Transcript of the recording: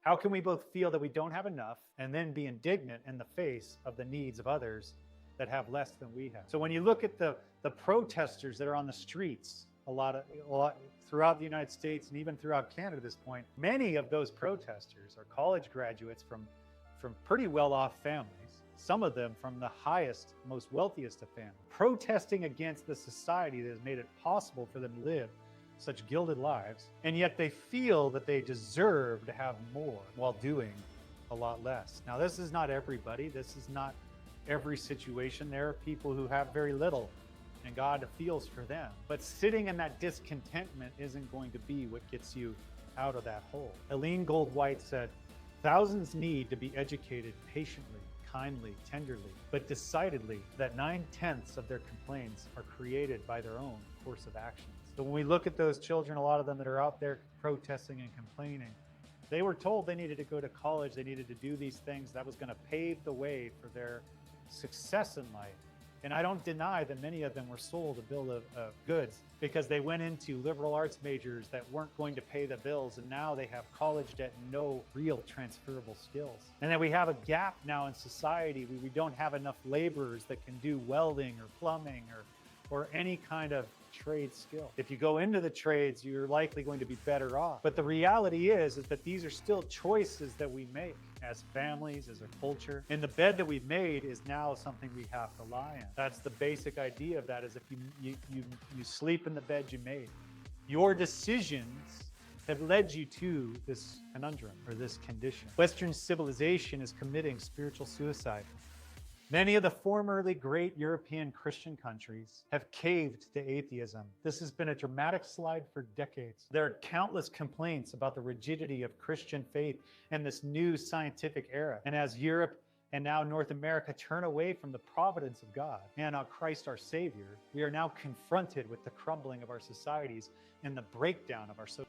How can we both feel that we don't have enough and then be indignant in the face of the needs of others that have less than we have? So when you look at the protesters that are on the streets, a lot throughout the United States and even throughout Canada at this point, many of those protesters are college graduates from pretty well-off families, some of them from the highest, most wealthiest of families, protesting against the society that has made it possible for them to live such gilded lives, and yet they feel that they deserve to have more while doing a lot less. Now, this is not everybody. This is not every situation. There are people who have very little, and God feels for them. But sitting in that discontentment isn't going to be what gets you out of that hole. Eileen Goldwhite said, "Thousands need to be educated patiently, kindly, tenderly, but decidedly that 9/10 of their complaints are created by their own course of actions." So when we look at those children, a lot of them that are out there protesting and complaining, they were told they needed to go to college, they needed to do these things that was going to pave the way for their success in life. And I don't deny that many of them were sold a bill of goods because they went into liberal arts majors that weren't going to pay the bills, and now they have college debt and no real transferable skills. And then we have a gap now in society where we don't have enough laborers that can do welding or plumbing or any kind of trade skill. If you go into the trades, you're likely going to be better off. But the reality is that these are still choices that we make as families, as a culture. And the bed that we've made is now something we have to lie in. That's the basic idea of that, is if you sleep in the bed you made. Your decisions have led you to this conundrum or this condition. Western civilization is committing spiritual suicide. Many of the formerly great European Christian countries have caved to atheism. This has been a dramatic slide for decades. There are countless complaints about the rigidity of Christian faith in this new scientific era. And as Europe and now North America turn away from the providence of God and our Christ our Savior, we are now confronted with the crumbling of our societies and the breakdown of our social.